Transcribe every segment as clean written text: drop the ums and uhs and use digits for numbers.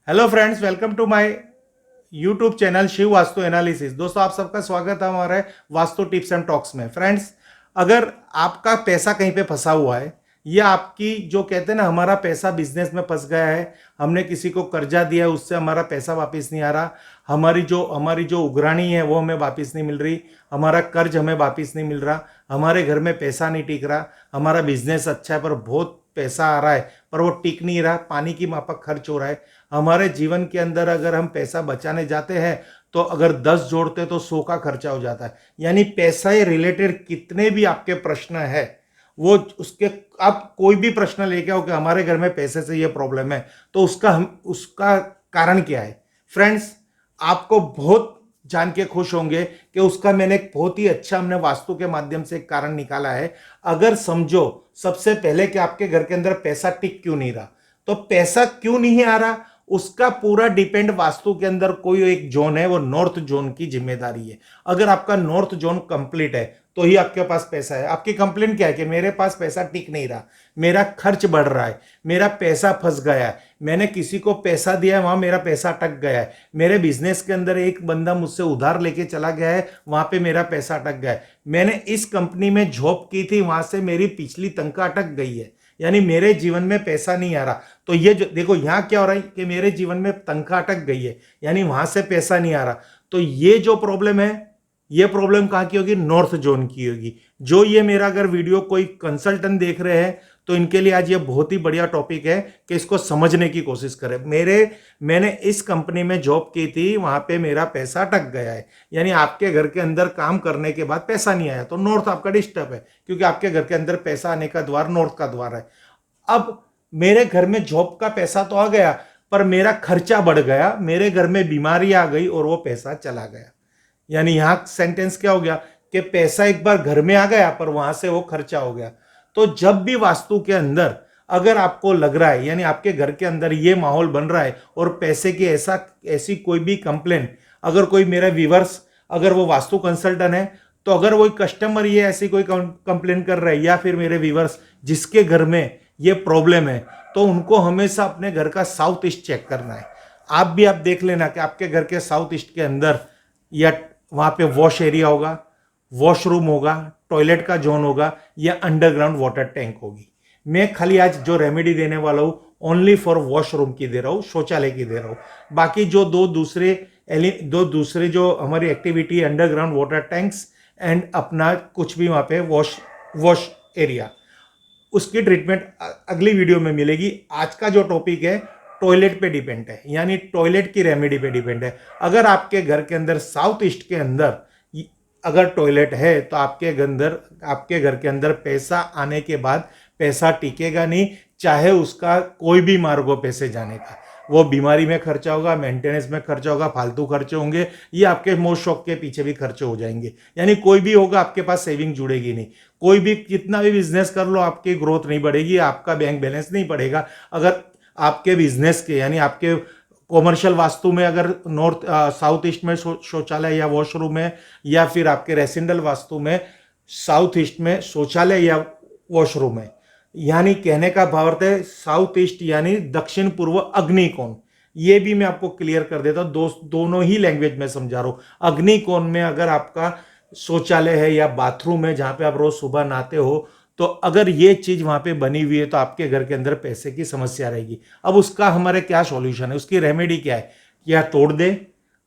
Hello friends, welcome to my YouTube channel Shiv Vastu analysis. दोस्तों, आप सबका स्वागत है हमारे वास्तु टिप्स एंड टॉक्स में। फ्रेंड्स, अगर आपका पैसा कहीं पे फंसा हुआ है या आपकी जो कहते हैं ना, हमारा पैसा बिजनेस में फंस गया है, हमने किसी को कर्जा दिया है, उससे हमारा पैसा वापस नहीं आ रहा, हमारी जो उगराणी है वो हमें वापस नहीं मिल रही, हमारा कर्ज हमें वापस नहीं मिल रहा, हमारे घर में पैसा नहीं टिक रहा, हमारा बिजनेस अच्छा है पर बहुत पैसा आ रहा है पर वो टिक नहीं रहा, पानी की माफक खर्च हो रहा है। हमारे जीवन के अंदर अगर हम पैसा बचाने जाते हैं तो अगर 10 जोड़ते तो 100 का खर्चा हो जाता है। यानी पैसा रिलेटेड कितने भी आपके प्रश्न है, वो उसके आप कोई भी प्रश्न लेके आओ कि हमारे घर में पैसे से ये प्रॉब्लम है, तो उसका कारण क्या है। फ्रेंड्स, आपको बहुत जान के खुश होंगे कि उसका मैंने एक बहुत ही अच्छा, हमने वास्तु के माध्यम से एक कारण निकाला है। अगर समझो सबसे पहले कि आपके घर के अंदर पैसा टिक क्यों नहीं रहा, तो पैसा क्यों नहीं आ रहा उसका पूरा डिपेंड वास्तु के अंदर कोई एक जोन है, वो नॉर्थ जोन की जिम्मेदारी है। अगर आपका नॉर्थ जोन कंप्लीट है तो ही आपके पास पैसा है। आपकी कंप्लेंट क्या है कि मेरे पास पैसा टिक नहीं रहा, मेरा खर्च बढ़ रहा है, मेरा पैसा फंस गया है, मैंने किसी को पैसा दिया है वहां मेरा पैसा अटक गया है, मेरे बिजनेस के अंदर एक बंदा मुझसे उधार लेके चला गया है, वहां पे मेरा पैसा अटक गया है, मैंने इस कंपनी में जॉब की थी वहां से मेरी पिछली तनख्वाह अटक गई है, यानी मेरे जीवन में पैसा नहीं आ रहा। तो ये जो देखो यहां क्या हो रहा है कि मेरे जीवन में तनख्वाह अटक गई है, यानी वहां से पैसा नहीं आ रहा। तो ये जो प्रॉब्लम है, ये प्रॉब्लम कहां की होगी? नॉर्थ जोन की होगी। जो ये मेरा अगर वीडियो कोई कंसल्टेंट देख रहे हैं तो इनके लिए आज ये बहुत ही बढ़िया टॉपिक है कि इसको समझने की कोशिश करें। मैंने इस कंपनी में जॉब की थी, वहां पे मेरा पैसा अटक गया है, यानी आपके घर के अंदर काम करने के बाद पैसा नहीं आया तो नॉर्थ आपका डिस्टर्ब है, क्योंकि आपके घर के अंदर पैसा आने का द्वार नॉर्थ का द्वार है। अब मेरे घर में जॉब का पैसा तो आ गया पर मेरा खर्चा बढ़ गया, मेरे घर में बीमारी आ गई और वो पैसा चला गया। यानी यहां सेंटेंस क्या हो गया कि पैसा एक बार घर में आ गया पर वहां से वो खर्चा हो गया। तो जब भी वास्तु के अंदर अगर आपको लग रहा है, यानी आपके घर के अंदर ये माहौल बन रहा है और पैसे की ऐसी कोई भी कंप्लेन, अगर कोई मेरा व्यूअर्स अगर वो वास्तु कंसल्टेंट है तो अगर वो कस्टमर ये ऐसी कोई कंप्लेन कर रहा है या फिर मेरे व्यूअर्स जिसके घर में ये प्रॉब्लम है, तो उनको हमेशा अपने घर का साउथ ईस्ट चेक करना है। आप देख लेना कि आपके घर के साउथ ईस्ट के अंदर या वहां पे वॉश एरिया होगा, वॉशरूम होगा, टॉयलेट का जोन होगा या अंडरग्राउंड वाटर टैंक होगी। मैं खाली आज जो रेमेडी देने वाला हूं ओनली फॉर वॉशरूम की दे रहा हूं, शौचालय की दे रहा हूं। बाकी जो दो दूसरे जो हमारी activity underground water tanks and अपना कुछ भी वहां पे वॉश वॉश एरिया, उसकी ट्रीटमेंट अगली वीडियो में मिलेगी। आज का जो टॉपिक है टॉयलेट पे डिपेंड है, यानी टॉयलेट की रेमेडी पे डिपेंड है। अगर आपके घर के अंदर साउथ ईस्ट के अंदर अगर टॉयलेट है तो आपके घर के अंदर पैसा आने के बाद पैसा टिकेगा नहीं, चाहे उसका कोई भी मार्ग हो पैसे जाने का। वो बीमारी में खर्चा होगा, मेंटेनेंस में खर्चा होगा, फालतू खर्चे होंगे, ये आपके मोह शौक के पीछे भी खर्चे हो जाएंगे। यानी कोई भी होगा आपके पास सेविंग जुड़ेगी नहीं। कोई भी कितना भी बिजनेस कर लो आपकी ग्रोथ नहीं बढ़ेगी, आपका बैंक बैलेंस नहीं बढ़ेगा। अगर आपके बिजनेस के यानी आपके कॉमर्शियल वास्तु में अगर नॉर्थ साउथ ईस्ट में शौचालय या वॉशरूम है, या फिर आपके रेसिडेंशियल वास्तु में साउथ ईस्ट में शौचालय या वॉशरूम है, यानी कहने का भावार्थ है साउथ ईस्ट यानी दक्षिण पूर्व अग्निकोण। ये भी मैं आपको क्लियर कर देता हूं, दोनों ही लैंग्वेज में समझा रहा हूं। अग्निकोण में अगर आपका शौचालय है या बाथरूम है जहां पे आप रोज सुबह नहाते हो, तो अगर ये चीज वहां पे बनी हुई है तो आपके घर के अंदर पैसे की समस्या रहेगी। अब उसका हमारे क्या सॉल्यूशन है, उसकी रेमेडी क्या है? या तोड़ दे,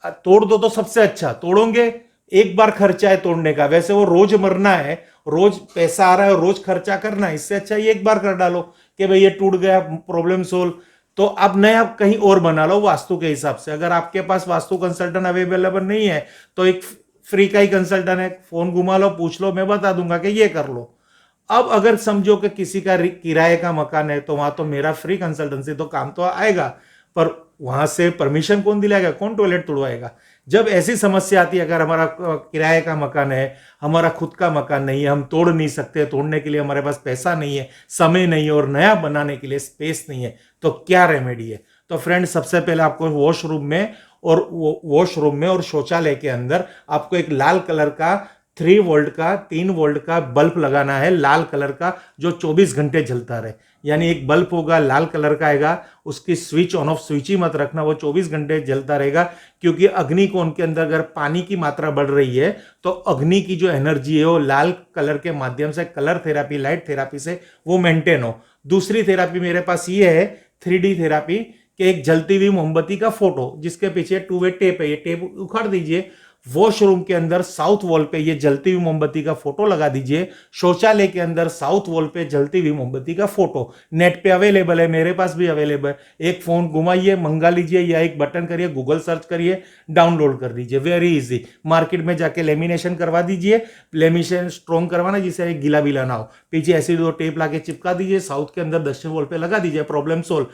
तोड़ दो तो सबसे अच्छा। तोड़ोगे, एक बार खर्चा है तोड़ने का, वैसे वो रोज मरना है, रोज पैसा आ रहा है और रोज खर्चा करना है, इससे अच्छा ये एक बार कर डालो कि भाई ये टूट गया, प्रॉब्लम सोल्व। तो अब नया कहीं और बना लो वास्तु के हिसाब से। अगर आपके पास वास्तु कंसल्टेंट अवेलेबल नहीं है तो एक फ्री का ही कंसल्टेंट है, फोन घुमा लो, पूछ लो, मैं बता दूंगा कि ये कर लो। अब अगर समझो कि किसी का किराए का मकान है तो वहां तो मेरा फ्री कंसल्टेंसी तो काम तो आएगा, पर वहां से परमिशन कौन दिलाएगा, कौन टॉयलेट तुड़वाएगा? जब ऐसी समस्या आती है, अगर हमारा किराए का मकान है, हमारा खुद का मकान नहीं है, हम तोड़ नहीं सकते, तोड़ने के लिए हमारे पास पैसा नहीं है, समय नहीं है और नया बनाने के लिए स्पेस नहीं है, तो क्या रेमेडी है? तो फ्रेंड, सबसे पहले आपको वॉशरूम में और शौचालय के अंदर आपको एक लाल कलर का 3 वोल्ट का 3 वोल्ट का बल्ब लगाना है लाल कलर का, जो 24 घंटे जलता रहे। यानी एक बल्ब होगा लाल कलर का आएगा, उसकी स्विच ऑन ऑफ स्विच ही मत रखना, वो 24 घंटे जलता रहेगा। क्योंकि अग्नि कोण के अंदर अगर पानी की मात्रा बढ़ रही है तो अग्नि की जो एनर्जी है वो लाल कलर के माध्यम से, कलर थेरापी, लाइट थेरापी से वो मेंटेन हो। दूसरी थेरापी मेरे पास ये है 3D थेरापी, कि एक जलती हुई मोमबत्ती का फोटो जिसके पीछे 2 वे टेप है, ये टेप उखाड़ दीजिए, वॉशरूम के अंदर साउथ वॉल पे ये जलती हुई मोमबत्ती का फोटो लगा दीजिए, शौचालय के अंदर साउथ वॉल पे जलती हुई मोमबत्ती का फोटो। नेट पे अवेलेबल है, मेरे पास भी अवेलेबल है। एक फोन घुमाइए, मंगा लीजिए, या एक बटन करिए, गूगल सर्च करिए, डाउनलोड कर लीजिए, वेरी इजी। मार्केट में जाके लेमिनेशन करवा दीजिए, लेमिनेशन स्ट्रॉन्ग करवाना जिससे गीला बिला ना हो, पीछे ऐसी 2 टेप लाके चिपका दीजिए, साउथ के अंदर दक्षिण वॉल पे लगा दीजिए, प्रॉब्लम सोल्व।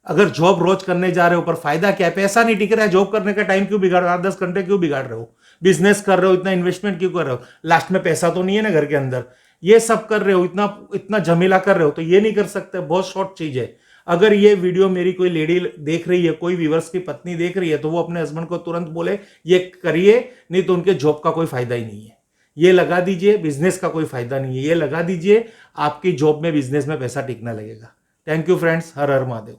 अगर जॉब रोज करने जा रहे हो पर फायदा क्या है, पैसा नहीं टिक रहा है, जॉब करने का टाइम क्यों बिगाड़ रहे हो, 8-10 घंटे क्यों बिगाड़ रहे हो, बिजनेस कर रहे हो, इतना इन्वेस्टमेंट क्यों कर रहे हो, लास्ट में पैसा तो नहीं है ना घर के अंदर, ये सब कर रहे हो, इतना इतना झमेला कर रहे हो, तो ये नहीं कर सकते, बहुत शॉर्ट चीज है। अगर ये वीडियो मेरी कोई लेडी देख रही है, कोई व्यूअर्स की पत्नी देख रही है, तो वो अपने हस्बैंड को तुरंत बोले ये करिए, नहीं तो उनके जॉब का कोई फायदा ही नहीं है। ये लगा दीजिए, बिजनेस का कोई फायदा नहीं है, ये लगा दीजिए, आपकी जॉब में, बिजनेस में पैसा टिकने लगेगा। Thank you friends, her her Mahadev.